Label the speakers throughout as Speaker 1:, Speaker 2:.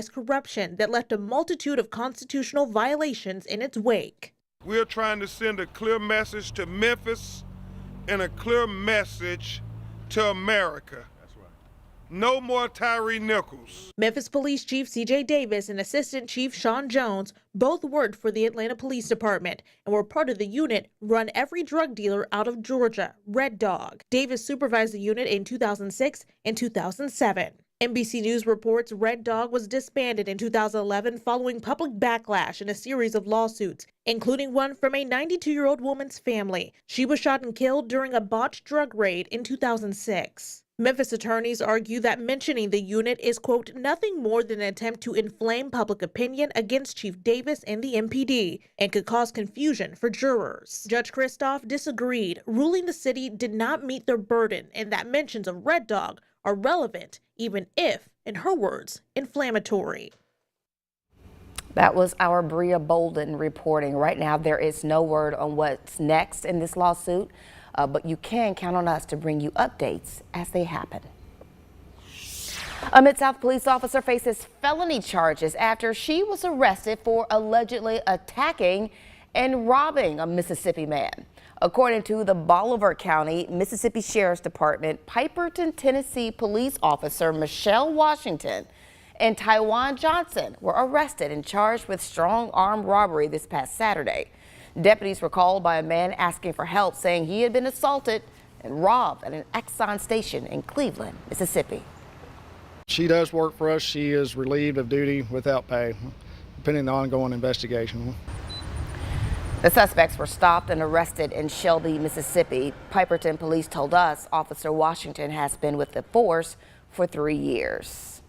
Speaker 1: as corruption that left a multitude of constitutional violations in its wake.
Speaker 2: We're trying to send a clear message to Memphis and a clear message to America. No more Tyree Nichols.
Speaker 1: Memphis Police Chief C.J. Davis and Assistant Chief Sean Jones both worked for the Atlanta Police Department and were part of the unit run every drug dealer out of Georgia, Red Dog. Davis supervised the unit in 2006 and 2007. NBC News reports Red Dog was disbanded in 2011 following public backlash and a series of lawsuits, including one from a 92-year-old woman's family. She was shot and killed during a botched drug raid in 2006. Memphis attorneys argue that mentioning the unit is, quote, nothing more than an attempt to inflame public opinion against Chief Davis and the MPD and could cause confusion for jurors. Judge Kristoff disagreed, ruling the city did not meet their burden and that mentions of Red Dog are relevant, even if, in her words, inflammatory.
Speaker 3: That was our Bria Bolden reporting. Right now, there is no word on what's next in this lawsuit. But you can count on us to bring you updates as they happen. A Mid-South police officer faces felony charges after she was arrested for allegedly attacking and robbing a Mississippi man. According to the Bolivar County, Mississippi Sheriff's Department, Piperton, Tennessee police officer Michelle Washington and Taiwan Johnson were arrested and charged with strong armed robbery this past Saturday. Deputies were called by a man asking for help, saying he had been assaulted and robbed at an Exxon station in Cleveland, Mississippi.
Speaker 4: She does work for us. She is relieved of duty without pay, pending the ongoing investigation.
Speaker 3: The suspects were stopped and arrested in Shelby, Mississippi. Piperton police told us Officer Washington has been with the force for 3 years.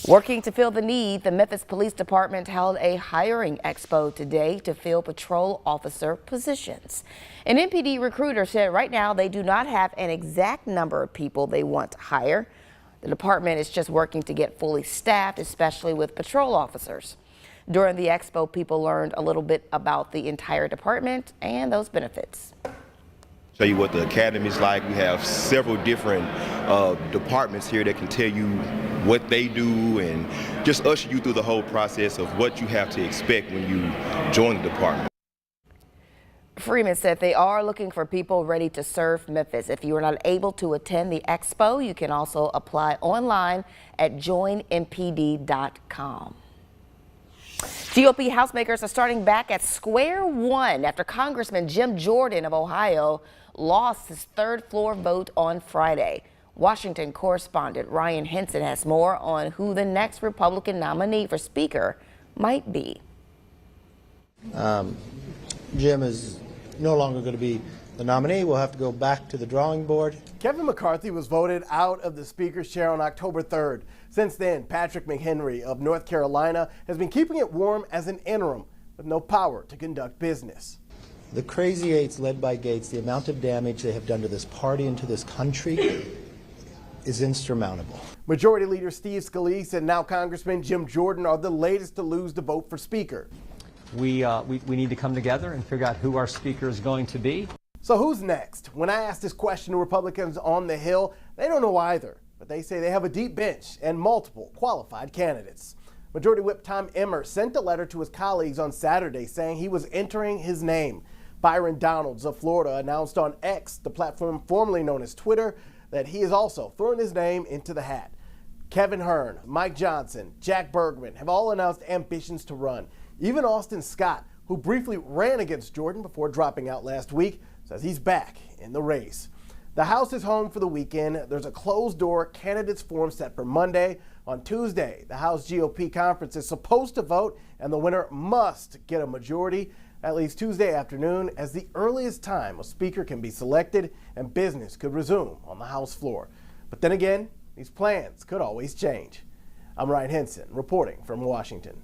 Speaker 3: Working to fill the need, the Memphis Police Department held a hiring expo today to fill patrol officer positions. An MPD recruiter said right now they do not have an exact number of people they want to hire. The department is just working to get fully staffed, especially with patrol officers. During the expo, people learned a little bit about the entire department and those benefits.
Speaker 5: Show you what the academy's like. We have several different departments here that can tell you what they do and just usher you through the whole process of what you have to expect when you join the department.
Speaker 3: Freeman said they are looking for people ready to serve Memphis. If you are not able to attend the expo, you can also apply online at joinmpd.com. GOP Housemakers are starting back at square one after Congressman Jim Jordan of Ohio lost his third floor vote on Friday. Washington correspondent Ryan Henson has more on who the next Republican nominee for Speaker might be.
Speaker 6: Jim is no longer going to be the nominee. We'll have to go back to the drawing board.
Speaker 7: Kevin McCarthy was voted out of the Speaker's chair on October 3rd. Since then, Patrick McHenry of North Carolina has been keeping it warm as an interim with no power to conduct business.
Speaker 6: The Crazy Eights, led by Gates, the amount of damage they have done to this party and to this country is insurmountable.
Speaker 7: Majority Leader Steve Scalise and now Congressman Jim Jordan are the latest to lose the vote for Speaker.
Speaker 8: We need to come together and figure out who our Speaker is going to be.
Speaker 7: So who's next? When I asked this question to Republicans on the Hill, they don't know either, but they say they have a deep bench and multiple qualified candidates. Majority Whip Tom Emmer sent a letter to his colleagues on Saturday saying he was entering his name. Byron Donalds of Florida announced on X, the platform formerly known as Twitter, that he is also throwing his name into the hat. Kevin Hern, Mike Johnson, Jack Bergman have all announced ambitions to run. Even Austin Scott, who briefly ran against Jordan before dropping out last week, says he's back in the race. The House is home for the weekend. There's a closed-door candidates forum set for Monday. On Tuesday, the House GOP conference is supposed to vote, and the winner must get a majority. That leaves Tuesday afternoon as the earliest time a speaker can be selected and business could resume on the House floor. But then again, these plans could always change. I'm Ryan Henson reporting from Washington.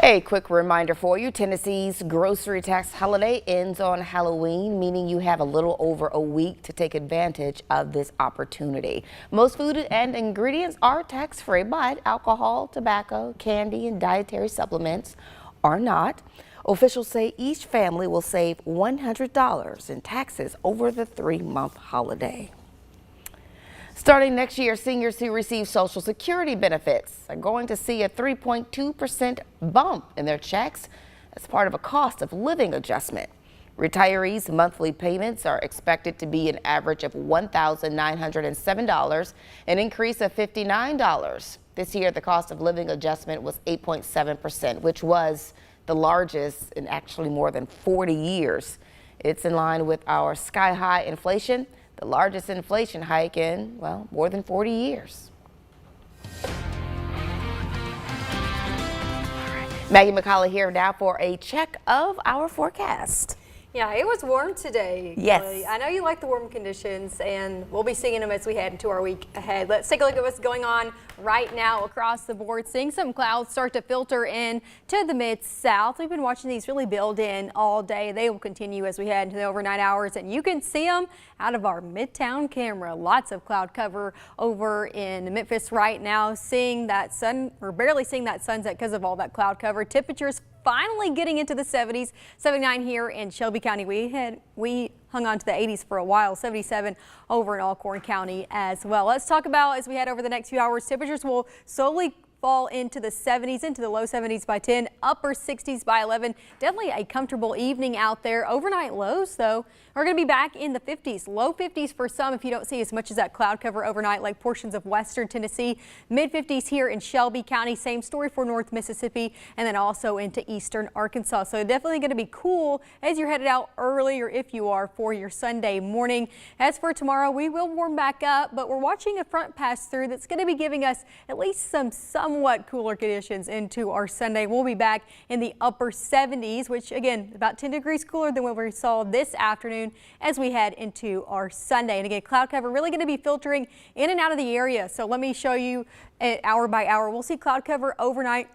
Speaker 3: A quick reminder for you, Tennessee's grocery tax holiday ends on Halloween, meaning you have a little over a week to take advantage of this opportunity. Most food and ingredients are tax-free, but alcohol, tobacco, candy, and dietary supplements are not. Officials say each family will save $100 in taxes over the 3-month holiday. Starting next year, seniors who receive Social Security benefits are going to see a 3.2% bump in their checks as part of a cost of living adjustment. Retirees' monthly payments are expected to be an average of $1,907, an increase of $59. This year, the cost of living adjustment was 8.7%, which was the largest in actually more than 40 years. It's in line with our sky-high inflation, the largest inflation hike in, well, more than 40 years. Maggie McCauley here now for a check of our forecast.
Speaker 9: Yeah, it was warm today.
Speaker 3: Yes.
Speaker 9: Kelly. I know you like the warm conditions, and we'll be seeing them as we head into our week ahead. Let's take a look at what's going on right now across the board. Seeing some clouds start to filter in to the mid-south. We've been watching these really build in all day. They will continue as we head into the overnight hours, and you can see them out of our Midtown camera. Lots of cloud cover over in Memphis right now. Seeing that sun, or barely seeing that sunset because of all that cloud cover. Temperatures finally getting into the 70s, 79 here in Shelby County. We hung on to the 80s for a while, 77 over in Alcorn County as well. Let's talk about, as we head over the next few hours, temperatures will slowly fall into the 70s, into the low 70s by 10, upper 60s by 11. Definitely a comfortable evening out there. Overnight lows, though, are going to be back in the 50s, low 50s for some if you don't see as much as that cloud cover overnight, like portions of western Tennessee. Mid 50s here in Shelby County. Same story for North Mississippi, and then also into eastern Arkansas. So definitely going to be cool as you're headed out early, or if you are, for your Sunday morning. As for tomorrow, we will warm back up, but we're watching a front pass through that's going to be giving us at least some somewhat cooler conditions into our Sunday. We'll be back in the upper 70s, which again, about 10 degrees cooler than what we saw this afternoon as we head into our Sunday. And again, cloud cover really going to be filtering in and out of the area. So let me show you hour by hour. We'll see cloud cover overnight.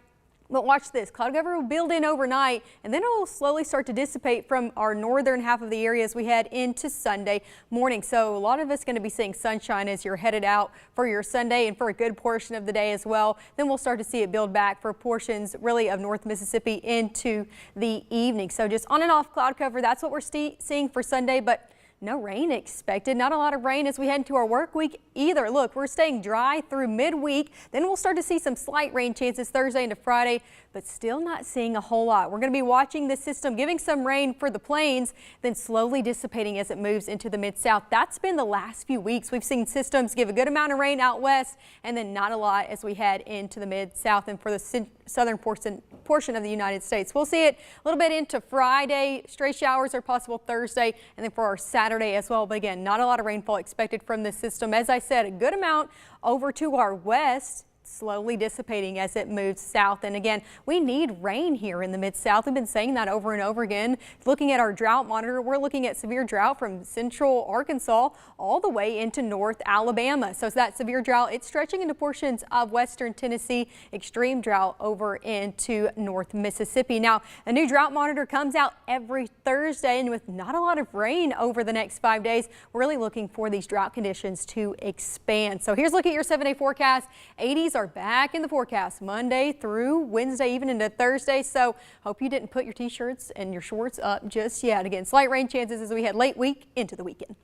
Speaker 9: But watch this, cloud cover will build in overnight, and then it will slowly start to dissipate from our northern half of the area as we head into Sunday morning. So a lot of us going to be seeing sunshine as you're headed out for your Sunday and for a good portion of the day as well. Then we'll start to see it build back for portions really of North Mississippi into the evening. So just on and off cloud cover, that's what we're seeing for Sunday, but no rain expected. Not a lot of rain as we head into our work week either. Look, we're staying dry through midweek. Then we'll start to see some slight rain chances Thursday into Friday, but still not seeing a whole lot. We're going to be watching this system giving some rain for the plains, then slowly dissipating as it moves into the mid-south. That's been the last few weeks. We've seen systems give a good amount of rain out west and then not a lot as we head into the mid-south and for the southern portion of the United States. We'll see it a little bit into Friday. Stray showers are possible Thursday and then for our Saturday as well. But again, not a lot of rainfall expected from this system. As I said, a good amount over to our west, slowly dissipating as it moves south. And again, we need rain here in the mid-south. We've been saying that over and over again. Looking at our drought monitor, we're looking at severe drought from central Arkansas all the way into North Alabama. So that severe drought, it's stretching into portions of western Tennessee, extreme drought over into North Mississippi. Now, a new drought monitor comes out every Thursday, and with not a lot of rain over the next 5 days, we're really looking for these drought conditions to expand. So here's a look at your 7-day forecast. 80s are back in the forecast Monday through Wednesday, even into Thursday. So hope you didn't put your t-shirts and your shorts up just yet. Again, slight rain chances as we head late week into the weekend.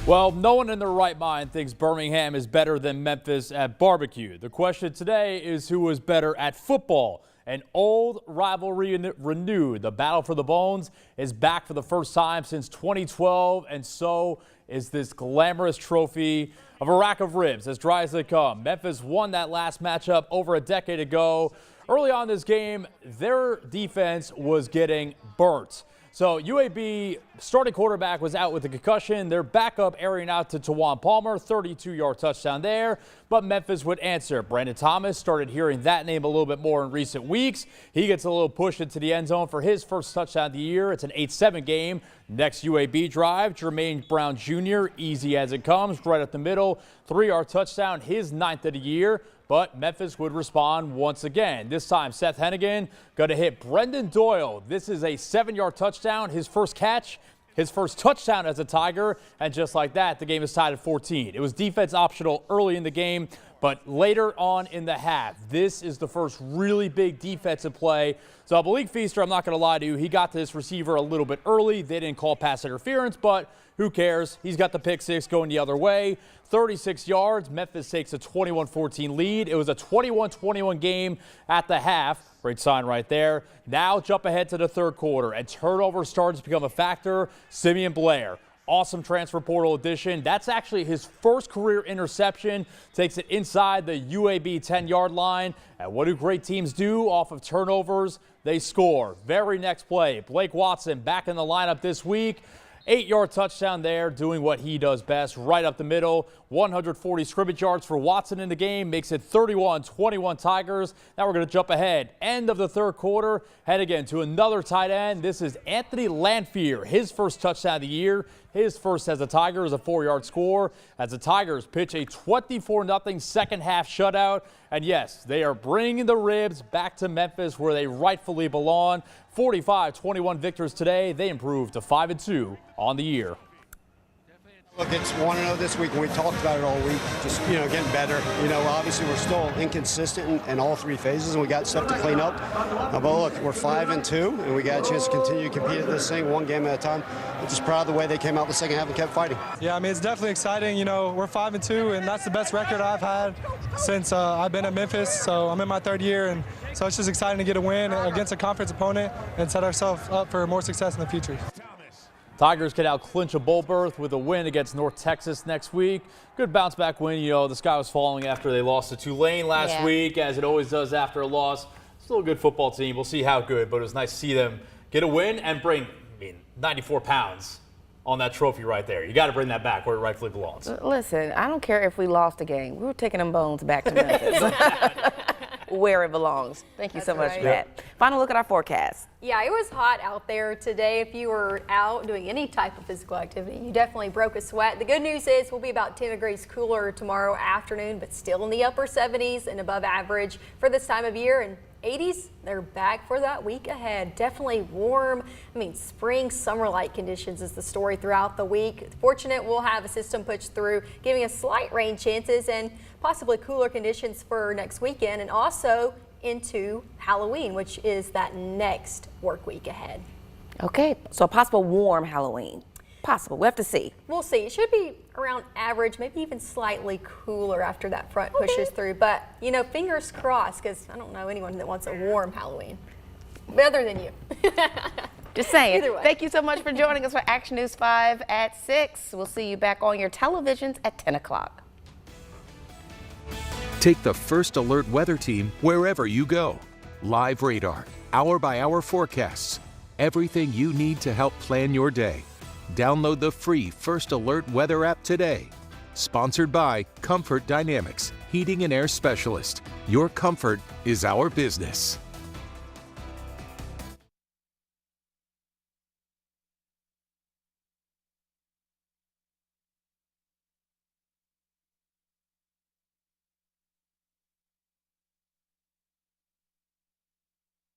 Speaker 10: Well, no one in their right mind thinks Birmingham is better than Memphis at barbecue. The question today is who is better at football. An old rivalry renewed. The battle for the Bones is back for the first time since 2012, and so is this glamorous trophy of a rack of ribs, as dry as they come. Memphis won that last matchup over a decade ago. Early on in this game, their defense was getting burnt. So UAB starting quarterback was out with a concussion. Their backup airing out to Tawan Palmer, 32-yard touchdown there. But Memphis would answer. Brandon Thomas started hearing that name a little bit more in recent weeks. He gets a little push into the end zone for his first touchdown of the year. It's an 8-7 game. Next UAB drive, Jermaine Brown Jr., easy as it comes, right up the middle. 3-yard touchdown, his 9th of the year. But Memphis would respond once again. This time, Seth Hennigan going to hit Brendan Doyle. This is a 7-yard touchdown, his first catch, his first touchdown as a Tiger. And just like that, the game is tied at 14. It was defense optional early in the game, But later on in the half, this is the first really big defensive play. So Malik Feaster, I'm not going to lie to you, he got to this receiver a little bit early. They didn't call pass interference, but who cares? He's got the pick six going the other way. 36 yards. Memphis takes a 21-14 lead. It was a 21-21 game at the half. Great sign right there. Now jump ahead to the third quarter, and turnover starts to become a factor. Simeon Blair, awesome transfer portal addition. That's actually his first career interception. Takes it inside the UAB 10-yard line. And what do great teams do off of turnovers? They score. Very next play, Blake Watson back in the lineup this week. 8-yard touchdown there, doing what he does best, right up the middle. 140 scrimmage yards for Watson in the game, makes it 31-21 Tigers. Now we're going to jump ahead. End of the third quarter, head again to another tight end. This is Anthony Lanphier, his first touchdown of the year. His first as a Tiger is a 4-yard score as the Tigers pitch a 24-0 second half shutout. And yes, they are bringing the Ribs back to Memphis where they rightfully belong. 45-21 victors today. They improved to 5-2 on the year.
Speaker 11: Look, it's 1-0 this week, and we talked about it all week, just, getting better. Obviously we're still inconsistent in all three phases, and we got stuff to clean up. But look, we're 5-2, and we got a chance to continue to compete at this thing one game at a time. I'm just proud of the way they came out the second half and kept fighting.
Speaker 12: Yeah, it's definitely exciting. We're 5-2, and that's the best record I've had since I've been at Memphis. So I'm in my third year, and so it's just exciting to get a win against a conference opponent and set ourselves up for more success in the future.
Speaker 10: Tigers can now clinch a bowl berth with a win against North Texas next week. Good bounce back win. The sky was falling after they lost to Tulane last week, as it always does after a loss. Still a good football team. We'll see how good, but it was nice to see them get a win and bring 94 pounds on that trophy right there. You got to bring that back where it rightfully belongs.
Speaker 3: Listen, I don't care if we lost a game. We were taking them bones back to Memphis. Where it belongs. Thank you so much for that. Final look at our forecast.
Speaker 9: Yeah, it was hot out there today. If you were out doing any type of physical activity, you definitely broke a sweat. The good news is we'll be about 10 degrees cooler tomorrow afternoon, but still in the upper 70s and above average for this time of year. And 80s, they're back for that week ahead. Definitely warm. Spring, summer-like conditions is the story throughout the week. Fortunate we'll have a system push through, giving us slight rain chances and possibly cooler conditions for next weekend and also into Halloween, which is that next work week ahead.
Speaker 3: Okay, so a possible warm Halloween. Possible. We'll have to see.
Speaker 9: We'll see. It should be around average, maybe even slightly cooler after that front pushes through. But, fingers crossed, because I don't know anyone that wants a warm Halloween. Better than you.
Speaker 3: Just saying. Thank you so much for joining us for Action News 5 at 6. We'll see you back on your televisions at 10 o'clock.
Speaker 13: Take the First Alert Weather Team wherever you go. Live radar, hour-by-hour forecasts, everything you need to help plan your day. Download the free First Alert Weather app today. Sponsored by Comfort Dynamics, Heating and Air Specialist. Your comfort is our business.